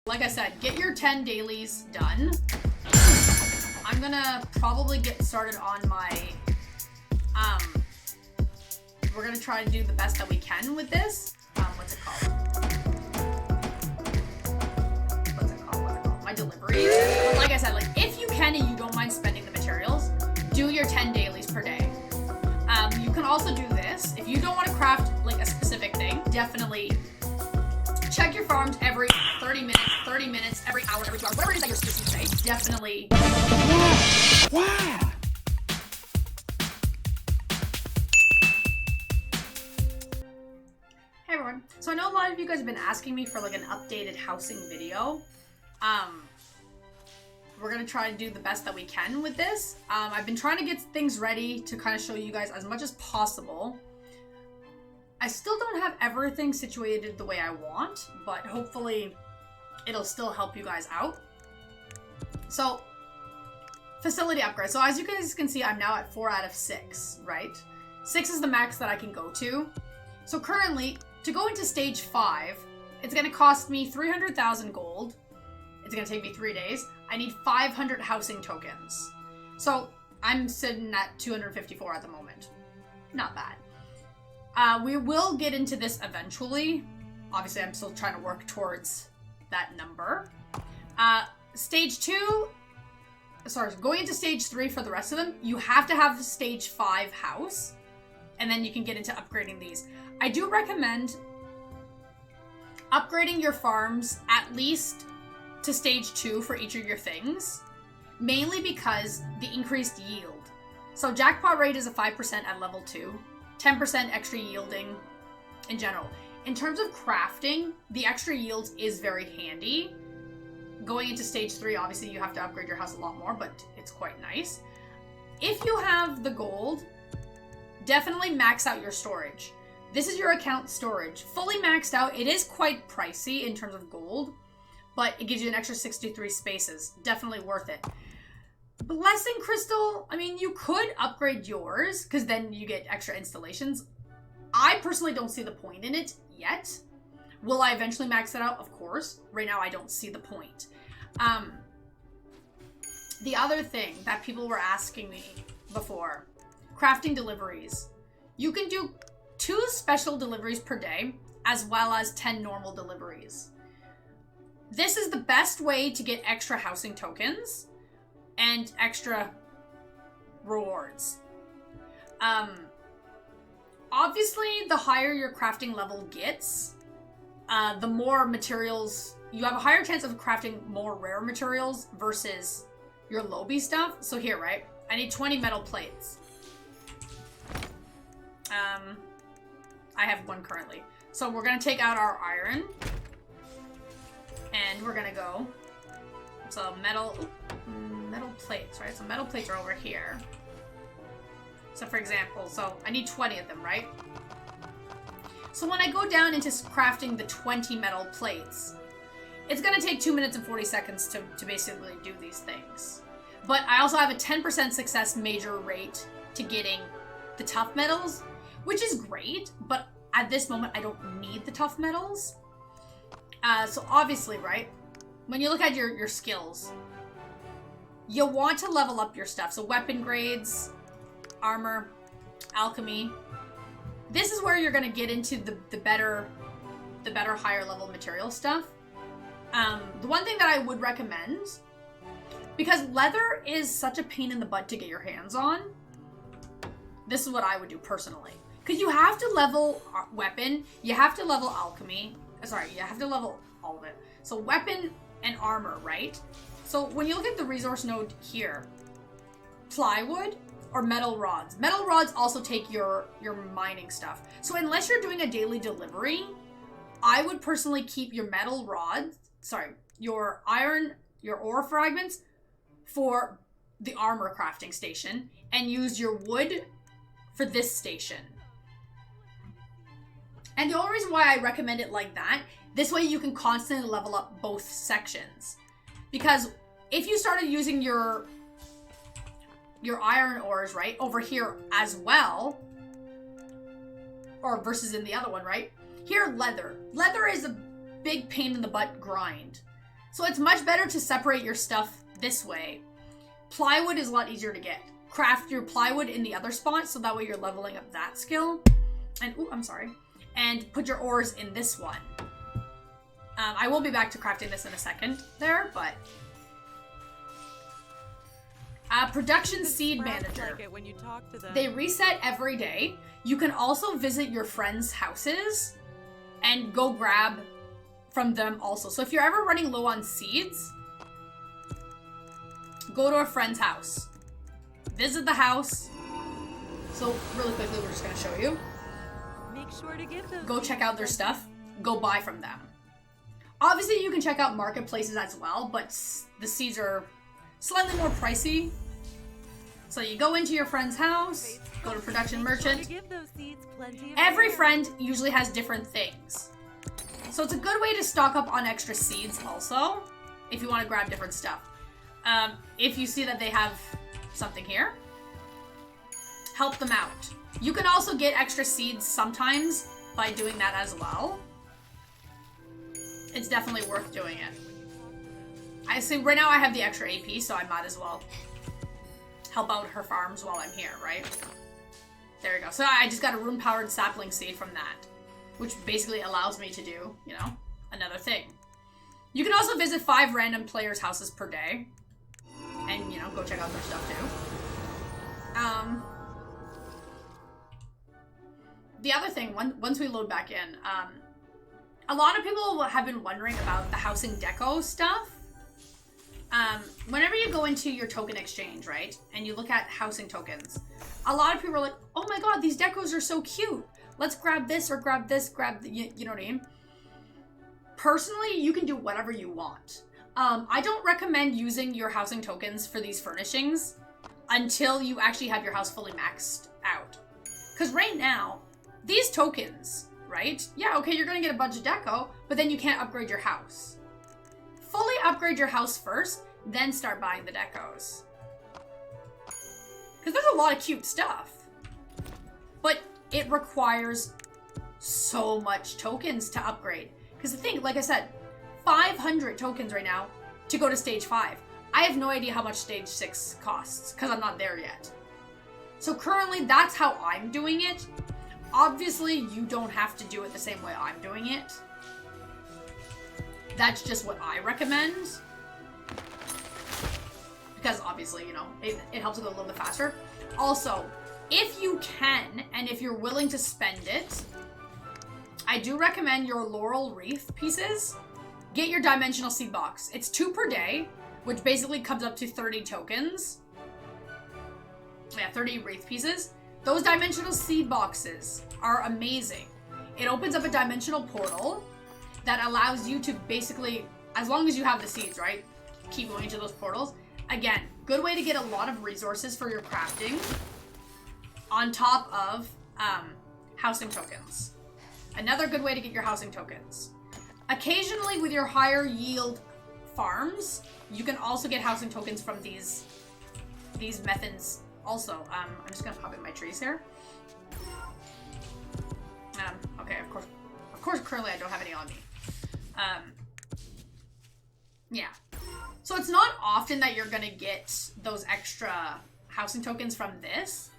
Like I said, get your 10 dailies done. I'm gonna probably get started on my, we're gonna try to do the best that we can with this. What's it called? My deliveries. But like I said, like if you can and you don't mind spending the materials, do your 10 dailies per day. You can also do this. If you don't want to craft like a specific thing, definitely check your farms every 30 minutes, every hour, every 2 hours, whatever it is that your system say. Definitely. Wow. Hey everyone. So I know a lot of you guys have been asking me for like an updated housing video. We're gonna try to do the best that we can with this. I've been trying to get things ready to kind of show you guys as much as possible. I still don't have everything situated the way I want, but hopefully it'll still help you guys out. So, facility upgrade. So as you guys can see, I'm now at 4 out of 6, right? 6 is the max that I can go to. So currently, to go into stage 5, it's gonna cost me 300,000 gold. It's gonna take me 3 days. I need 500 housing tokens. So I'm sitting at 254 at the moment. Not bad. We will get into this eventually. Obviously, I'm still trying to work towards that number. Stage 2, sorry, going into stage 3 for the rest of them, you have to have the stage 5 house, and then you can get into upgrading these. I do recommend upgrading your farms at least to stage 2 for each of your things, mainly because the increased yield. So jackpot rate is a 5% at level 2, 10% extra yielding in general. In terms of crafting, the extra yield is very handy. Going into stage 3, obviously you have to upgrade your house a lot more, but it's quite nice. If you have the gold, definitely max out your storage. This is your account storage. Fully maxed out, it is quite pricey in terms of gold, but it gives you an extra 63 spaces. Definitely worth it. Blessing Crystal, I mean, you could upgrade yours, because then you get extra installations. I personally don't see the point in it yet. Will I eventually max it out? Of course. Right now, I don't see the point. The other thing that people were asking me before, crafting deliveries. You can do 2 special deliveries per day, as well as 10 normal deliveries. This is the best way to get extra housing tokens and extra rewards. Obviously, the higher your crafting level gets, the more materials, you have a higher chance of crafting more rare materials versus your lobby stuff. So here, right? I need 20 metal plates. I have 1 currently. So we're gonna take out our iron. And we're gonna go. So metal plates, right? So metal plates are over here. So for example, so I need 20 of them, right? So when I go down into crafting the 20 metal plates, it's gonna take 2 minutes and 40 seconds to basically do these things. But I also have a 10% success major rate to getting the tough metals, which is great, but at this moment I don't need the tough metals. So obviously, right, when you look at your skills, you'll want to level up your stuff. So weapon grades, armor, alchemy. This is where you're going to get into the better higher level material stuff. The one thing that I would recommend, because leather is such a pain in the butt to get your hands on, this is what I would do personally. Because you have to level weapon, you have to level alchemy. Sorry, you have to level all of it. So weapon and armor, right? So when you look at the resource node here, plywood or metal rods. Metal rods also take your mining stuff. So unless you're doing a daily delivery, I would personally keep your metal rods, your iron, your ore fragments for the armor crafting station and use your wood for this station. And the only reason why I recommend it like that, this way you can constantly level up both sections. Because if you started using your iron ores, right, over here as well, or versus in the other one, right? Here, leather. Leather is a big pain in the butt grind. So it's much better to separate your stuff this way. Plywood is a lot easier to get. Craft your plywood in the other spot, so that way you're leveling up that skill. And, ooh, I'm sorry. And put your ores in this one. I will be back to crafting this in a second there, but... Production Seed Manager. They reset every day. You can also visit your friends' houses and go grab from them also. So if you're ever running low on seeds, go to a friend's house. Visit the house. So really quickly, we're just going to show you. Make sure to give them. Go check out their stuff. Go buy from them. Obviously, you can check out marketplaces as well, but the seeds are slightly more pricey. So you go into your friend's house, go to production merchant. Every friend usually has different things. So it's a good way to stock up on extra seeds also, if you want to grab different stuff. If you see that they have something here, help them out. You can also get extra seeds sometimes by doing that as well. It's definitely worth doing it. I see right now I have the extra AP, so I might as well help out her farms while I'm here, right? There we go. So I just got a rune-powered sapling seed from that, which basically allows me to do, you know, another thing. You can also visit 5 random players' houses per day, and, you know, go check out their stuff too. The other thing, once we load back in, a lot of people have been wondering about the housing deco stuff. Whenever you go into your token exchange, right, and you look at housing tokens, a lot of people are like, oh my god, these decos are so cute. Let's grab this or grab this, grab the, you know what I mean? Personally, you can do whatever you want. I don't recommend using your housing tokens for these furnishings until you actually have your house fully maxed out. Because right now, these tokens, right? Yeah, okay, you're gonna get a bunch of deco, but then you can't upgrade your house. Fully upgrade your house first, then start buying the decos. Because there's a lot of cute stuff. But it requires so much tokens to upgrade. Because the thing, like I said, 500 tokens right now to go to stage 5. I have no idea how much stage 6 costs, because I'm not there yet. So currently, that's how I'm doing it. Obviously, you don't have to do it the same way I'm doing it. That's just what I recommend. Because obviously, you know, it helps it go a little bit faster. Also, if you can, and if you're willing to spend it, I do recommend your laurel wreath pieces. Get your dimensional seed box. It's 2 per day, which basically comes up to 30 tokens. Yeah, 30 wreath pieces. Those dimensional seed boxes are amazing. It opens up a dimensional portal that allows you to basically, as long as you have the seeds, right? Keep going into those portals. Again, good way to get a lot of resources for your crafting on top of housing tokens. Another good way to get your housing tokens. Occasionally with your higher yield farms, you can also get housing tokens from these methods also. I'm just gonna pop in my trees here. Okay, of course currently I don't have any on me. Yeah. So it's not often that you're gonna get those extra housing tokens from this,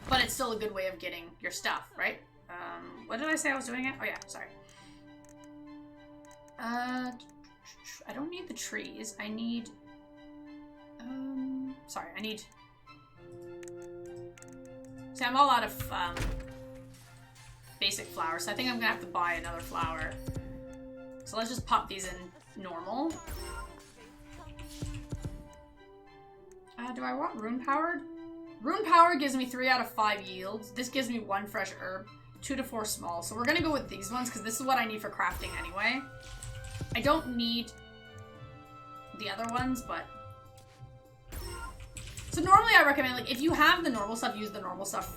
but it's still a good way of getting your stuff, right? What did I say I was doing it? Oh yeah, sorry. I don't need the trees. I need, sorry, I need, see, I'm all out of, basic flowers, so I think I'm gonna have to buy another flower. So let's just pop these in normal. Do I want rune powered? Rune power gives me 3 out of 5 yields. This gives me 1 fresh herb, 2 to 4 small. So we're gonna go with these ones because this is what I need for crafting anyway. I don't need the other ones, but... So normally I recommend, like, if you have the normal stuff, use the normal stuff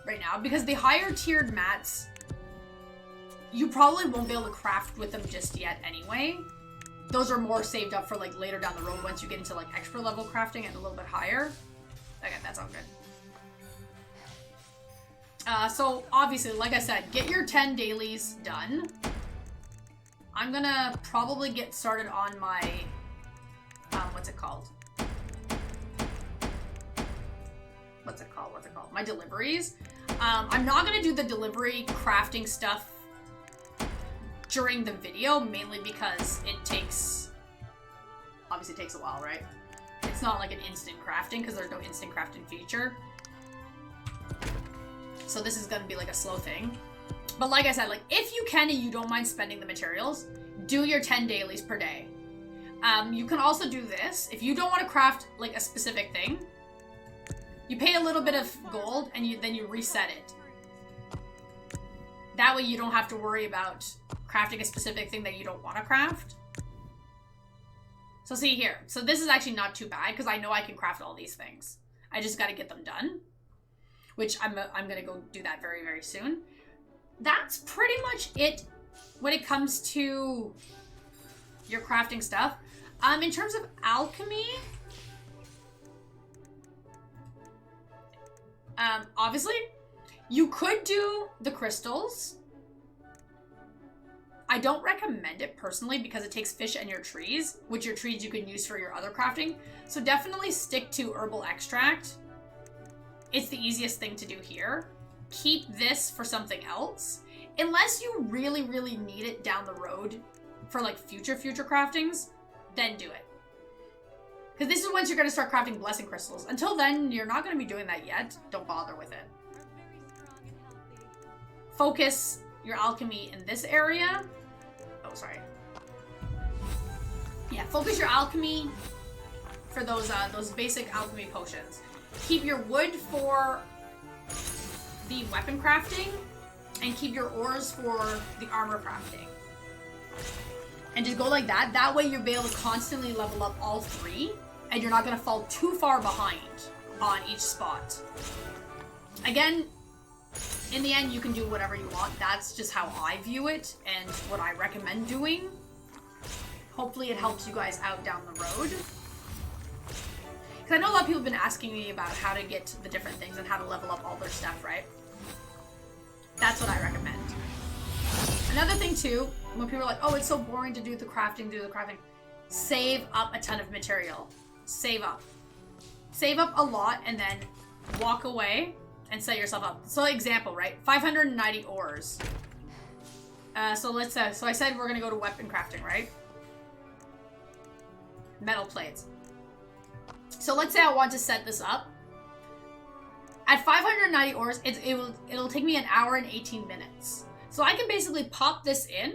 right now. Because the higher tiered mats, you probably won't be able to craft with them just yet anyway. Those are more saved up for, like, later down the road once you get into, like, extra level crafting and a little bit higher. Okay, that's all good. So, obviously, like I said, get your 10 dailies done. I'm gonna probably get started on my, what's it called? My deliveries. I'm not gonna do the delivery crafting stuff during the video, mainly because obviously takes a while, right? It's not like an instant crafting because there's no instant crafting feature. So this is gonna be like a slow thing. But like I said, like if you can and you don't mind spending the materials, do your 10 dailies per day. You can also do this. If you don't want to craft like a specific thing, you pay a little bit of gold and then you reset it. That way you don't have to worry about crafting a specific thing that you don't want to craft. So see here. So this is actually not too bad because I know I can craft all these things. I just got to get them done, which I'm going to go do that very, very soon. That's pretty much it when it comes to your crafting stuff. In terms of alchemy, obviously, you could do the crystals. I don't recommend it personally because it takes fish and your trees, which your trees you can use for your other crafting. So definitely stick to herbal extract. It's the easiest thing to do here. Keep this for something else. Unless you really, really need it down the road for like future craftings, then do it. Because this is once you're going to start crafting blessing crystals. Until then, you're not going to be doing that yet. Don't bother with it. Focus your alchemy in this area. Oh, sorry. Yeah, focus your alchemy for those basic alchemy potions. Keep your wood for the weapon crafting, and keep your ores for the armor crafting. And just go like that. That way you'll be able to constantly level up all three, and you're not going to fall too far behind on each spot. Again, in the end, you can do whatever you want. That's just how I view it and what I recommend doing. Hopefully it helps you guys out down the road. Because I know a lot of people have been asking me about how to get the different things and how to level up all their stuff, right? That's what I recommend. Another thing too, when people are like, oh, it's so boring to do the crafting, save up a ton of material. Save up. Save up a lot and then walk away and set yourself up. So example, right? 590 ores. So I said we're gonna go to weapon crafting, right? Metal plates. So let's say I want to set this up. At 590 ores, it'll take me an hour and 18 minutes. So I can basically pop this in,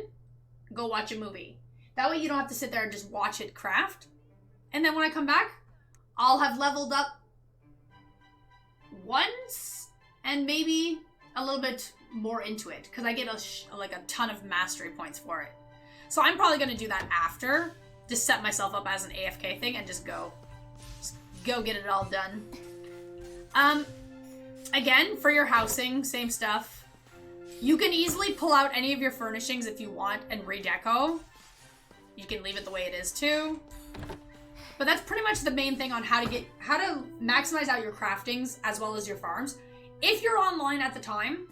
go watch a movie. That way you don't have to sit there and just watch it craft. And then when I come back, I'll have leveled up once and maybe a little bit more into it because I get like a ton of mastery points for it. So I'm probably going to do that after, just set myself up as an AFK thing and just go get it all done. Again, for your housing, same stuff. You can easily pull out any of your furnishings if you want and redeco. You can leave it the way it is too. But that's pretty much the main thing on how to maximize out your craftings as well as your farms. If you're online at the time,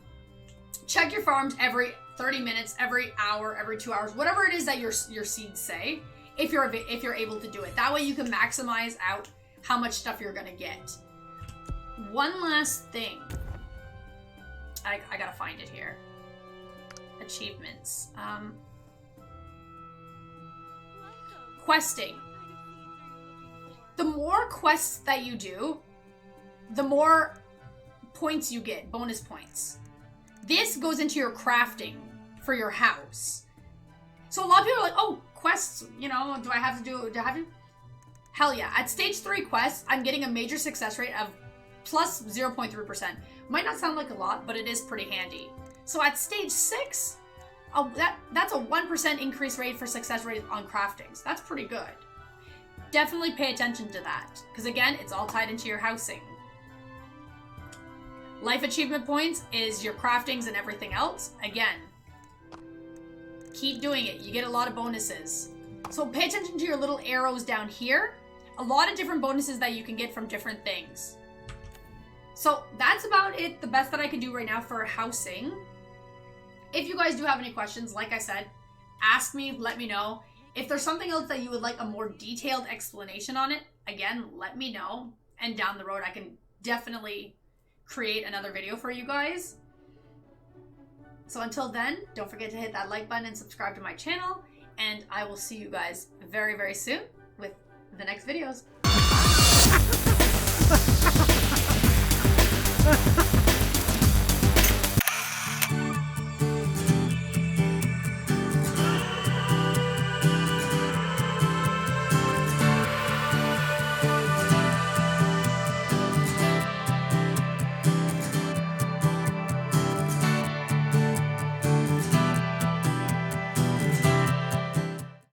check your farms every 30 minutes, every hour, every 2 hours, whatever it is that your seeds say, if you're able to do it. That way you can maximize out how much stuff you're gonna get. One last thing. I gotta find it here. Achievements. Questing. The more quests that you do, the more points you get, bonus points. This goes into your crafting for your house. So a lot of people are like, oh, quests, do I have to? Hell yeah. At stage 3 quests, I'm getting a major success rate of plus 0.3%. Might not sound like a lot, but it is pretty handy. So at stage 6, that's a 1% increase rate for success rate on craftings. That's pretty good. Definitely pay attention to that, because again, it's all tied into your housing. Life achievement points is your craftings and everything else. Again, keep doing it. You get a lot of bonuses. So pay attention to your little arrows down here. A lot of different bonuses that you can get from different things. So that's about it, the best that I can do right now for housing. If you guys do have any questions, like I said, ask me, let me know. If there's something else that you would like a more detailed explanation on it, again, let me know. And down the road, I can definitely create another video for you guys. So until then, don't forget to hit that like button and subscribe to my channel. And I will see you guys very, very soon with the next videos.